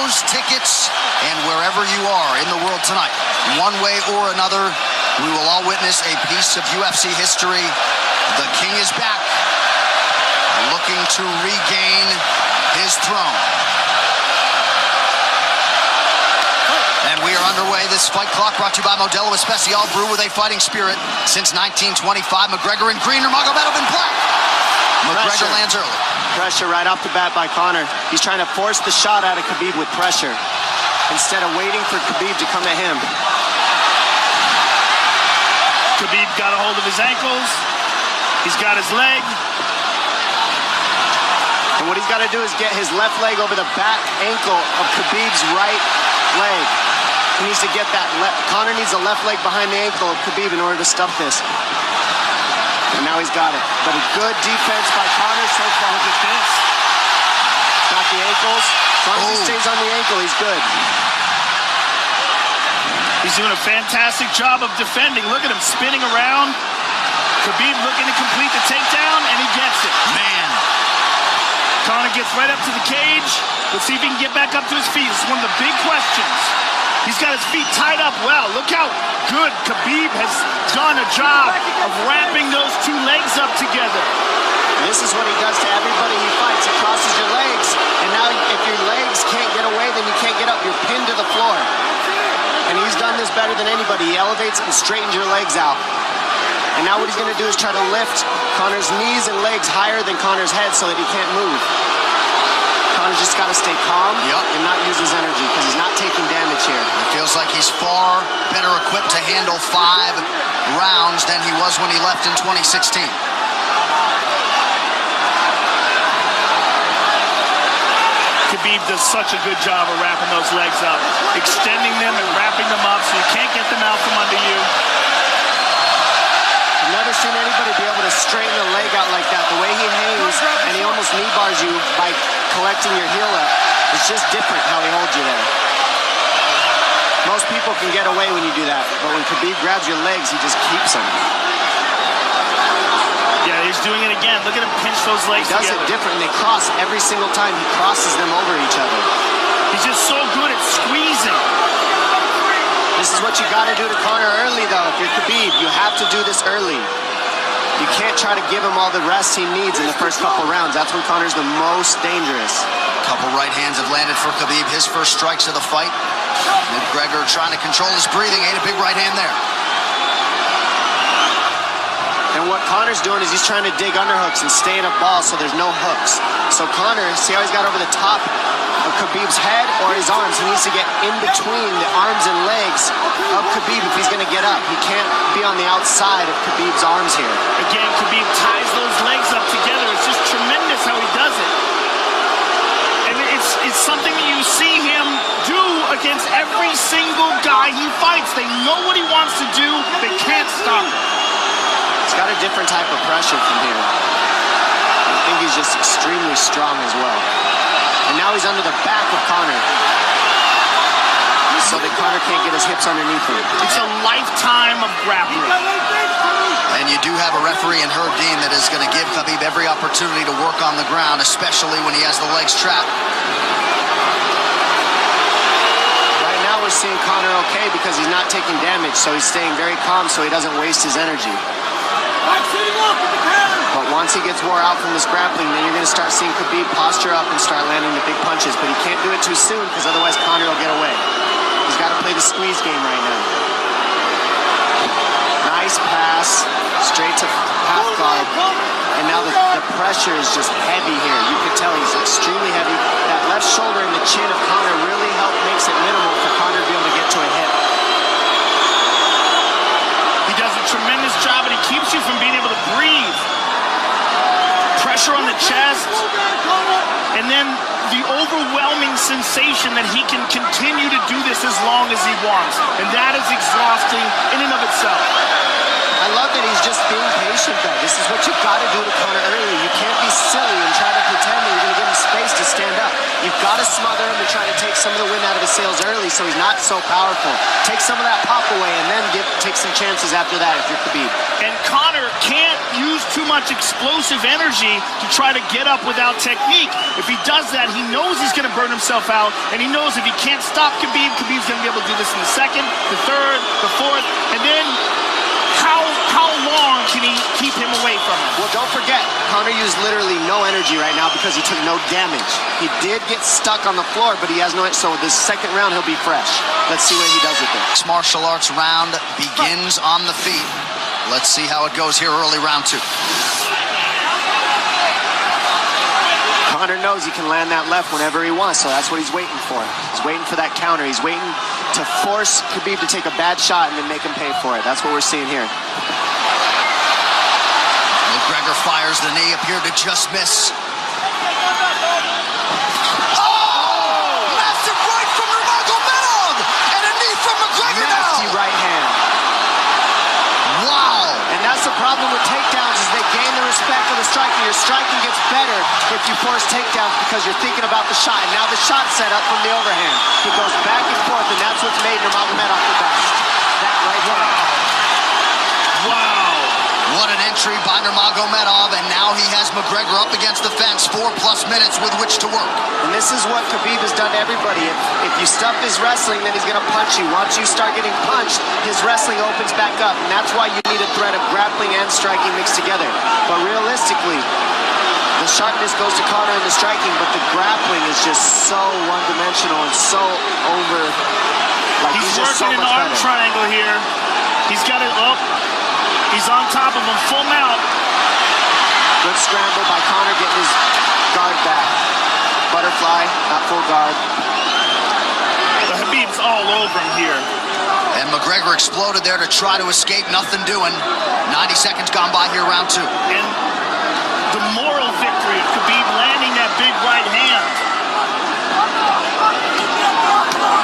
those tickets, and wherever you are in the world tonight, one way or another, we will all witness a piece of UFC history. The King is back, looking to regain his throne. And we are underway. This fight clock brought to you by Modelo Especial, brew with a fighting spirit since 1925. McGregor in green, Nurmagomedov in black. McGregor lands early. Pressure right off the bat by Conor. He's trying to force the shot out of Khabib with pressure instead of waiting for Khabib to come at him. Khabib got a hold of his ankles. He's got his leg. And what he's got to do is get his left leg over the back ankle of Khabib's right leg. He needs to get that Conor needs a left leg behind the ankle of Khabib in order to stuff this. And now he's got it. But a good defense by Conor so far. Defense. Got the ankles. As long as he stays on the ankle, he's good. He's doing a fantastic job of defending. Look at him spinning around. Khabib looking to complete the takedown, and he gets it. Man. Conor gets right up to the cage. Let's see if he can get back up to his feet. This is one of the big questions. He's got his feet tied up well. Look how good Khabib has done a job of wrapping those two legs up together. This is what he does to everybody he fights. He crosses your legs, and now if your legs can't get away, then you can't get up. You're pinned to the floor. And he's done this better than anybody. He elevates and straightens your legs out. And now what he's going to do is try to lift Conor's knees and legs higher than Conor's head so that he can't move. Conor's just got to stay calm and not use his energy because he's not taking damage here. It feels like he's far better equipped to handle 5 rounds than he was when he left in 2016. Khabib does such a good job of wrapping those legs up, extending them and wrapping them up so you can't get them out from under you. I've never seen anybody be able to straighten a leg out like that. The way he hangs, and he almost knee bars you by collecting your heel up. It's just different how he holds you there. Most people can get away when you do that, but when Khabib grabs your legs, he just keeps them. Yeah, he's doing it again. Look at him pinch those legs together. He does it different. They cross every single time. He crosses them over each other. He's just so good at squeezing. This is what you got to do to Conor early, though. If you're Khabib, you have to do this early. You can't try to give him all the rest he needs in the first couple rounds. That's when Conor's the most dangerous. Couple right hands have landed for Khabib. His first strikes of the fight. McGregor trying to control his breathing. Ate a big right hand there. And what Conor's doing is he's trying to dig underhooks and stay in a ball so there's no hooks. So Conor, see how he's got over the top of Khabib's head or his arms? He needs to get in between the arms and legs of Khabib if he's going to get up. He can't be on the outside of Khabib's arms here. Again, Khabib ties those legs up together. It's just tremendous how he does it. And it's something that you see him do against every single guy he fights. They know what he wants to do. They can't stop him. He's got a different type of pressure from here. I think he's just extremely strong as well. And now he's under the back of Conor. So that Conor can't get his hips underneath him. It's a lifetime of grappling. And you do have a referee in Herb Dean that is going to give Khabib every opportunity to work on the ground, especially when he has the legs trapped. Right now we're seeing Conor okay because he's not taking damage, so he's staying very calm so he doesn't waste his energy. But once he gets wore out from this grappling, then you're going to start seeing Khabib posture up and start landing the big punches. But he can't do it too soon because otherwise Conor will get away. He's got to play the squeeze game right now. Nice pass, straight to half guard. And now the pressure is just heavy here. You can tell he's extremely heavy. That left shoulder and the chin of Conor really makes it minimal for Conor to be able to get to a hit. He does a tremendous job, and he keeps you from being able to breathe. Pressure on the chest, and then the overwhelming sensation that he can continue to do this as long as he wants. And that is exhausting in and of itself. I love that he's just being patient, though. This is what you've got to do to Conor early. You can't be silly and try to pretend that you're going to give him space to stand up. You've got to smother him and try to take some of the wind out of his sails early so he's not so powerful. Take some of that pop away and then take some chances after that if you're Khabib. And Conor can't use too much explosive energy to try to get up without technique. If he does that, he knows he's going to burn himself out, and he knows if he can't stop Khabib, Khabib's going to be able to do this in the second, the third, the fourth, and then how long can he keep him away from him? Well, don't forget, Conor used literally no energy right now because he took no damage. He did get stuck on the floor, but he has no, so this second round he'll be fresh. Let's see what he does with it. This martial arts round begins on the feet. Let's see how it goes here early round 2. Conor knows he can land that left whenever he wants, so that's what he's waiting for. He's waiting for that counter. He's waiting to force Khabib to take a bad shot and then make him pay for it. That's what we're seeing here. McGregor fires the knee, appeared to just miss. Oh! Massive right from Nurmagomedov! And a knee from McGregor now! Nasty right hand. Wow! And that's the problem with takedowns is they gain the respect of the striking. Your striking gets better if you force takedowns because you're thinking about the shot. And now the shot's set up from the overhand. It goes back and forth, and that's what's made Nurmagomedov the best. That right hand. Wow. What an entry by Nurmagomedov, and now he has McGregor up against the fence, 4+ minutes with which to work. And this is what Khabib has done to everybody. If you stuff his wrestling, then he's going to punch you. Once you start getting punched, his wrestling opens back up, and that's why you need a threat of grappling and striking mixed together. But realistically, the sharpness goes to Conor in the striking, but the grappling is just so one-dimensional and so over. Like He's just so working much an arm better. triangle here. He's got it up. He's on top of him, full mount. Good scramble by Conor, getting his guard back. Butterfly, not full guard. But Khabib's all over him here. And McGregor exploded there to try to escape, nothing doing. 90 seconds gone by here, round 2. And the moral victory of Khabib landing that big right hand.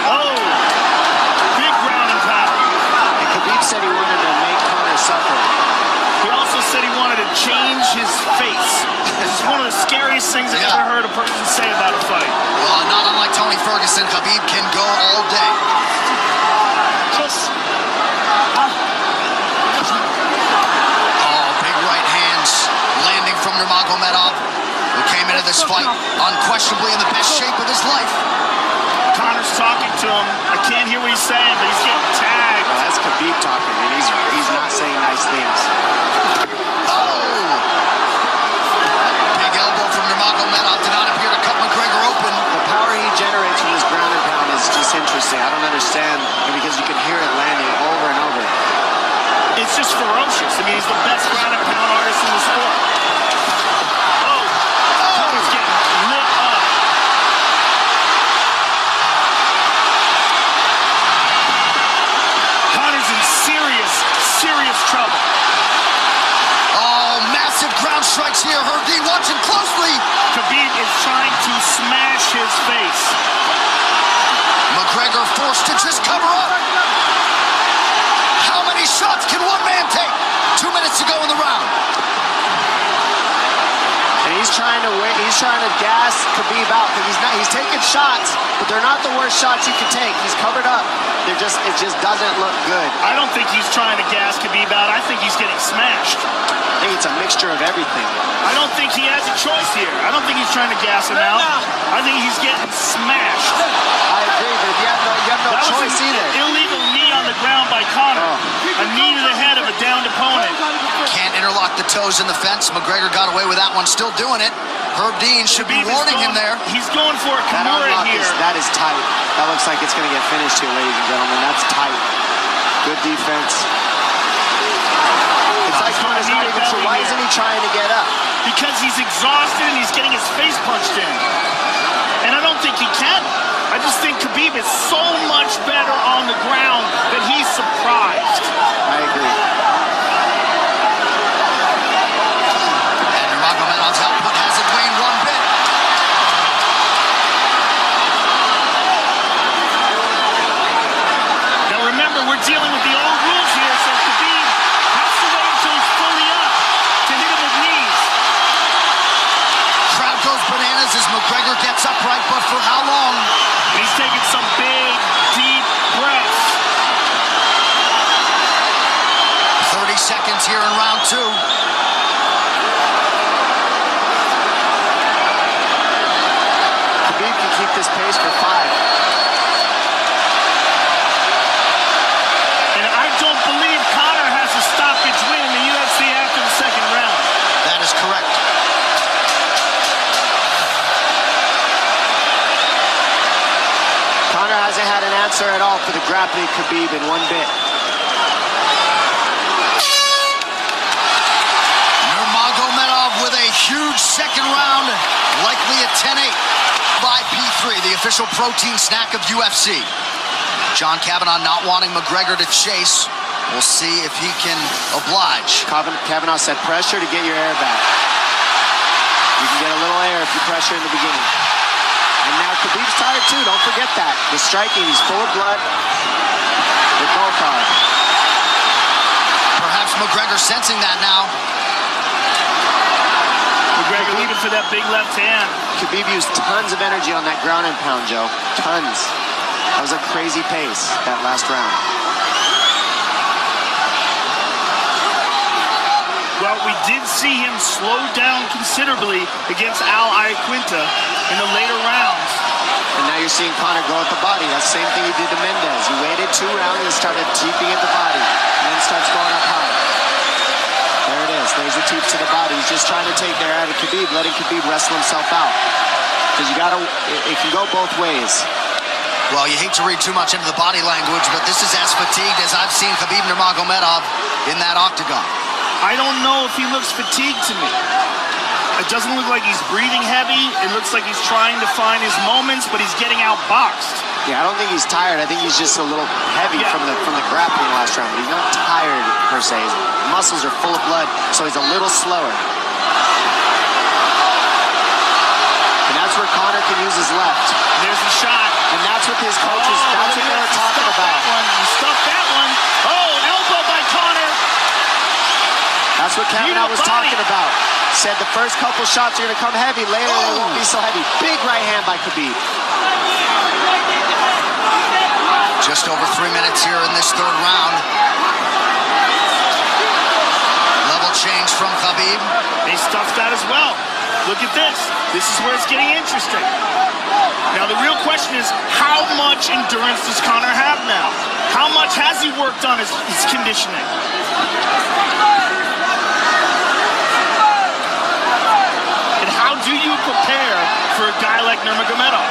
Oh, big ground and pound. And Khabib said he wanted to make Conor suffer. He also said he wanted to change his face. This is one of the scariest things I've ever heard a person say about a fight. Well, not unlike Tony Ferguson, Khabib can go all day. Oh, big right hands landing from Nurmagomedov, who came into this fight unquestionably in the best shape of his life. Conor's talking to him. I can't hear what he's saying, but he's getting tagged. Well, that's Khabib talking, and he's not saying nice things. Oh! Big elbow from Nurmagomedov did not appear to cut McGregor open. The power he generates from his ground and pound is just interesting. I don't understand, because you can hear it landing over and over. It's just ferocious. I mean, he's the best ground and pound artist in the sport. Oh, Conor's getting lit up. Conor's in serious trouble. Oh, massive ground strikes here. Herdy watching closely. Khabib is trying to smash his face. McGregor forced to just cover up. How many shots can one man take? 2 minutes to go in the round. And he's trying to gas Khabib out because he's taking shots, but they're not the worst shots he can take. He's covered up. It just doesn't look good. I don't think he's trying to gas Khabib out. I think he's getting smashed. I think it's a mixture of everything. I don't think he has a choice here. I don't think he's trying to gas him out. I think he's getting smashed. I agree, but you have no That was choice an either. illegal knee on the ground by Conor. A knee to the head of a downed opponent. Can't interlock the toes in the fence. McGregor got away with that one, still doing it. Herb Dean should be warning him there. He's going for a That Kimura unlock here. that is tight. That looks like it's going to get finished here, ladies and gentlemen. That's tight. Good defense. It's like Conor's not even sure. Why isn't he trying to get up? Because he's exhausted and he's getting his face punched in. And I don't think he can. I just think Khabib is so much better on the ground that he's surprised. I agree. And Nurmagomedov's output hasn't waned one bit. Now remember, we're dealing with the old rules here, so Khabib has to wait until he's fully up to hit him with knees. Crowd goes bananas as McGregor McGregor gets upright, but for how long? He's taking some big, deep breaths. 30 seconds here in round 2. Khabib can keep this pace for 5. And I don't believe Conor has a stoppage win in the UFC after the second round. That is correct. Conor hasn't had an answer at all for the grappling Khabib in one bit. Nurmagomedov with a huge second round, likely a 10-8 by P3, the official protein snack of UFC. John Kavanagh not wanting McGregor to chase. We'll see if he can oblige. Kavanagh said pressure to get your air back. You can get a little air if you pressure in the beginning. And now Khabib's tired too, don't forget that. The striking, he's full of blood. They both are. Perhaps McGregor sensing that now. McGregor looking for that big left hand. Khabib used tons of energy on that ground and pound, Joe. Tons. That was a crazy pace, that last round. Well, we did see him slow down considerably against Al Iaquinta in the later rounds. And now you're seeing Conor go at the body. That's the same thing he did to Mendez. He waited 2 rounds and started teeping at the body. And then starts going up high. There it is. There's the teep to the body. He's just trying to take their out of Khabib, letting Khabib wrestle himself out. Because you gotta, it can go both ways. Well, you hate to read too much into the body language, but this is as fatigued as I've seen Khabib Nurmagomedov in that octagon. I don't know if he looks fatigued to me. It doesn't look like he's breathing heavy. It looks like he's trying to find his moments, but he's getting outboxed. Yeah, I don't think he's tired. I think he's just a little heavy from the grappling last round. But he's not tired per se. His muscles are full of blood, so he's a little slower. And that's where Conor can use his left. There's the shot. And that's what his coaches, that's what they were talking about. He stuffed that one. Oh, elbow by Conor. That's what Kavanagh was talking about. Said the first couple shots are going to come heavy. Later, they won't be so heavy. Big right hand by Khabib. Just over 3 minutes here in this third round. Level change from Khabib. They stuffed that as well. Look at this. This is where it's getting interesting. Now, the real question is, how much endurance does Conor have now? How much has he worked on his conditioning? And how do you prepare for a guy like Nurmagomedov?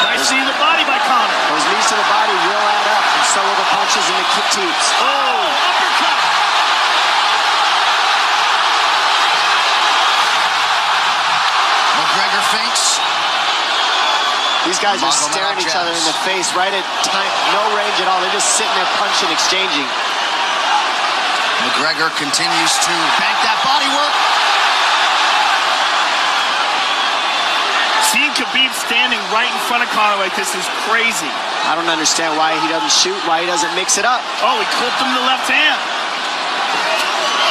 Nice seeing the body by Conor. Those knees to the body will add up, and so will the punches and the kick teeps. Oh, uppercut. McGregor feints. These guys are staring each other in the face right at time, no range at all. They're just sitting there punching, exchanging. McGregor continues to bank that body work. Seeing Khabib standing right in front of Conor like this is crazy. I don't understand why he doesn't shoot, why he doesn't mix it up. Oh, he clipped him to the left hand.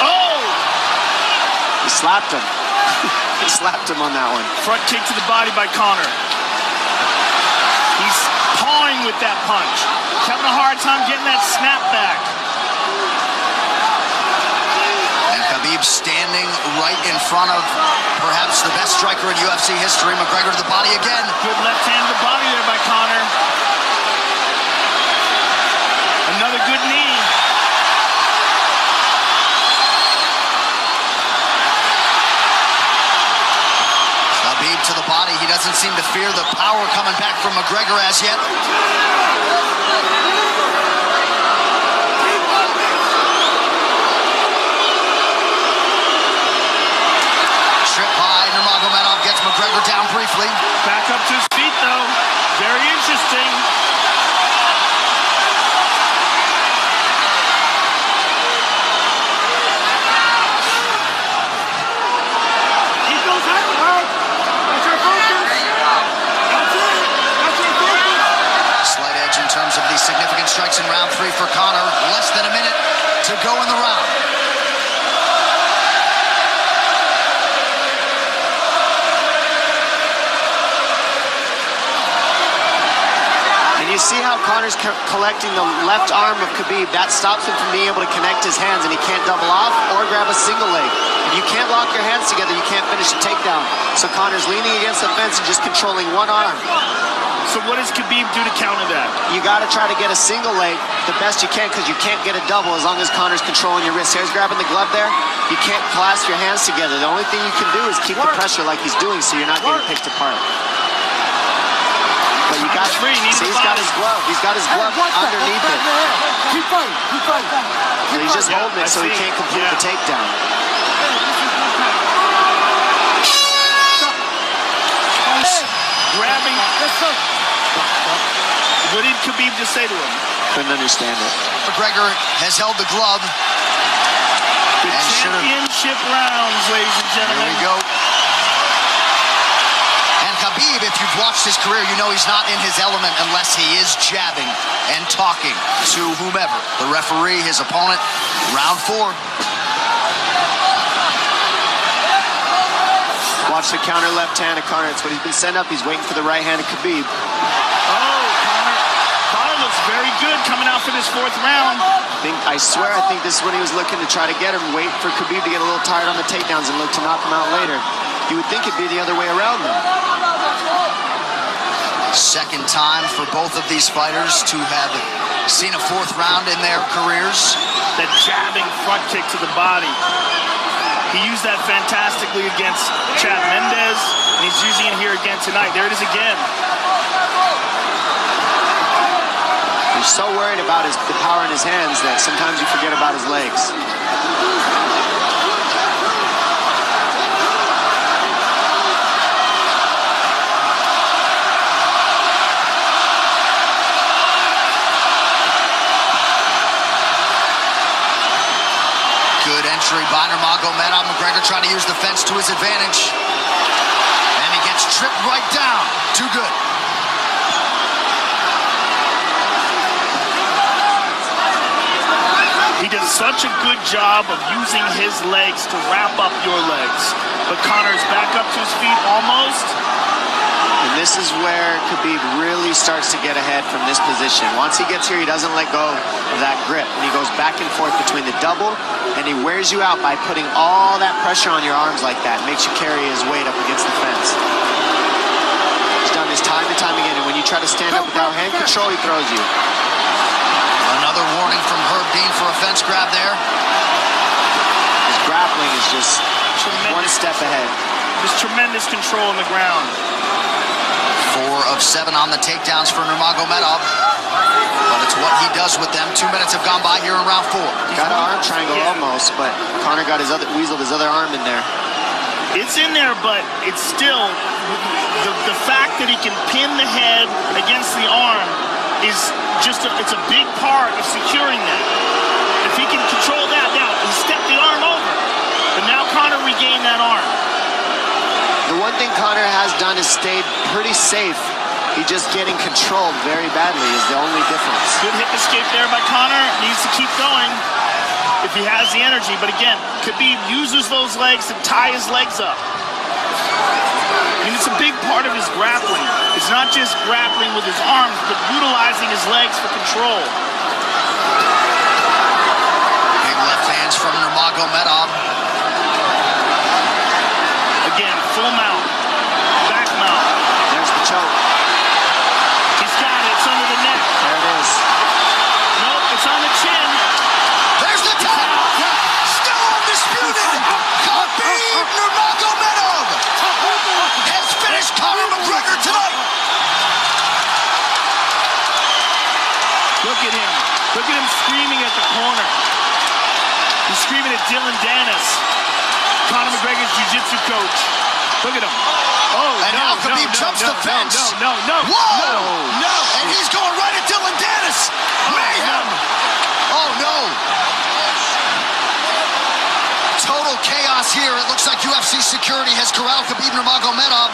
Oh! He slapped him. He slapped him on that one. Front kick to the body by Conor. He's pawing with that punch. He's having a hard time getting that snap back. And Khabib standing right in front of perhaps the best striker in UFC history. McGregor to the body again. Good left hand to the body there by Conor. Another good knee. Khabib to the body. He doesn't seem to fear the power coming back from McGregor as yet. Trip by Nurmagomedov gets McGregor down briefly. Back up to his feet though. Very interesting. Slight edge in terms of the significant strikes in round 3 for Conor. Less than a minute to go in the round. you see how Conor's collecting the left arm of Khabib? That stops him from being able to connect his hands, and he can't double off or grab a single leg. If you can't lock your hands together, you can't finish a takedown. So Conor's leaning against the fence and just controlling one arm. So what does Khabib do to counter that? You got to try to get a single leg the best you can, because you can't get a double as long as Conor's controlling your wrist. Here's grabbing the glove there. You can't clasp your hands together. The only thing you can do is keep the pressure like he's doing, so you're not getting picked apart. But you got free. See, he's got his glove. He's got his glove underneath it. Keep fighting. Keep fighting. So he's just holding it so he can't complete the takedown. Grabbing. What did Khabib just say to him? Couldn't understand it. McGregor has held the glove. The championship rounds, ladies and gentlemen. Here we go. And Khabib, if you've watched his career, you know he's not in his element unless he is jabbing and talking to whomever. The referee, his opponent, round 4. Watch the counter left hand of Conor. That's what he's been set up. He's waiting for the right hand of Khabib. Oh, Conor looks very good coming out for this 4th round. I swear, I think this is when he was looking to try to get him, wait for Khabib to get a little tired on the takedowns and look to knock him out later. You would think it'd be the other way around, though. Second time for both of these fighters to have seen a 4th round in their careers. That jabbing front kick to the body. He used that fantastically against Chad Mendes, and he's using it here again tonight. There it is again. You're so worried about the power in his hands that sometimes you forget about his legs. Good entry by Nurmagomedov. McGregor trying to use the fence to his advantage. And he gets tripped right down. Too good. He does such a good job of using his legs to wrap up your legs. But Conor's back up to his feet almost. And this is where Khabib really starts to get ahead from this position. Once he gets here, he doesn't let go of that grip. And he goes back and forth between the double, and he wears you out by putting all that pressure on your arms like that. Makes you carry his weight up against the fence. He's done this time and time again, and when you try to stand up without hand control, he throws you. Another warning from Herb Dean for a fence grab there. His grappling is just one step ahead. Just tremendous control on the ground. 4 of 7 on the takedowns for Nurmagomedov. But it's what he does with them. 2 minutes have gone by here in round 4. Got an arm triangle almost, but Conor got weaseled his other arm in there. It's in there, but it's still the fact that he can pin the head against the arm is just it's a big part of securing that. If he can control that, now he stepped the arm over, but now Conor regained that arm. The one thing Conor has done is stayed pretty safe. He's just getting controlled very badly is the only difference. Good hip escape there by Conor. Needs to keep going if he has the energy. But again, Khabib uses those legs to tie his legs up. I mean, it's a big part of his grappling. It's not just grappling with his arms, but utilizing his legs for control. Big left hands from Nurmagomedov. Again, full mount, back mount. There's the choke. He's got it. It's under the neck. There it is. Nope, it's on the chin. There's the tap. Still undisputed. Khabib Nurmagomedov has finished Conor McGregor tonight. Look at him. Look at him screaming at the corner. He's screaming at Dylan Dennis, Conor McGregor's jiu-jitsu coach. Look at him. Oh, and now Khabib jumps the fence. No. Whoa! No! And he's going right at Dylan Dennis. Mayhem! Oh, no. Total chaos here. It looks like UFC security has corralled Khabib Nurmagomedov.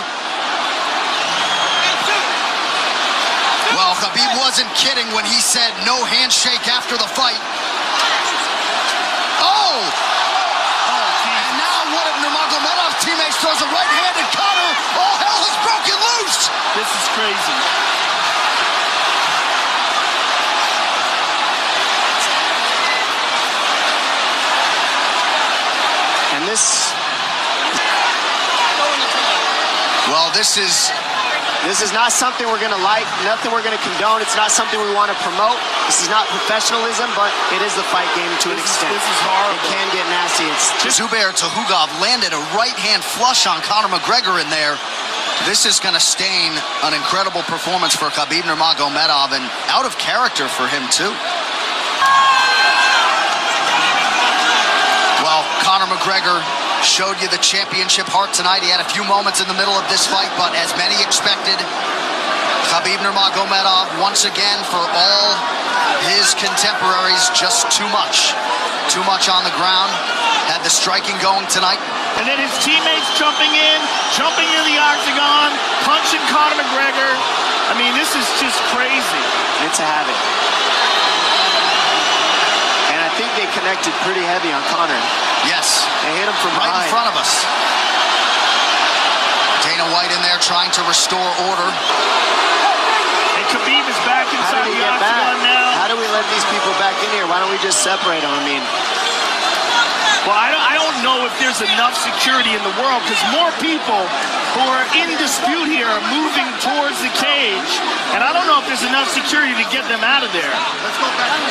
Well, Khabib wasn't kidding when he said no handshake after the fight. Oh! And now one of Nurmagomedov's teammates throws a right hand at Conor. All hell has broken loose! This is crazy. Well, this is not something we're going to like, nothing we're going to condone. It's not something we want to promote. This is not professionalism, but it is the fight game to an extent. This is horrible. It can get nasty. It's just Zubair Tukhugov landed a right-hand flush on Conor McGregor in there. This is going to stain an incredible performance for Khabib Nurmagomedov, and out of character for him, too. Well, Conor McGregor showed you the championship heart tonight. He had a few moments in the middle of this fight, but as many expected, Khabib Nurmagomedov, once again, for all his contemporaries, just too much. Too much on the ground. Had the striking going tonight. And then his teammates jumping in the octagon, punching Conor McGregor. I mean, this is just crazy. it's a habit. And I think they connected pretty heavy on Conor. Yes. They hit him from right behind. in front of us. Dana White in there trying to restore order. And Khabib is back inside the octagon now. How do we let these people back in here? Why don't we just separate them? I mean, well, I don't know if there's enough security in the world, because more people who are in dispute here are moving towards the cage, and I don't know if there's enough security to get them out of there. Let's go back. Go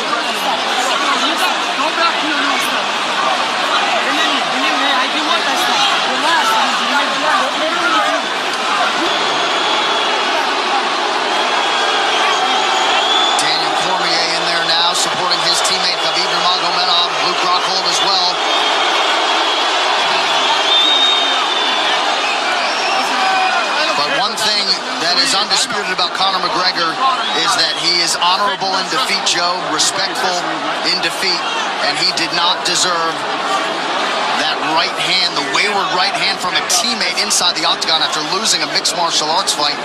back to your new stuff. I do want that stuff. Relax. Daniel Cormier in there now, supporting his teammate Khabib Nurmagomedov. Luke Rockhold as well. But one thing that is undisputed about Conor McGregor is that he is honorable in defeat, Joe, respectful in defeat, and he did not deserve that right hand, the wayward right hand from a teammate inside the octagon after losing a mixed martial arts fight.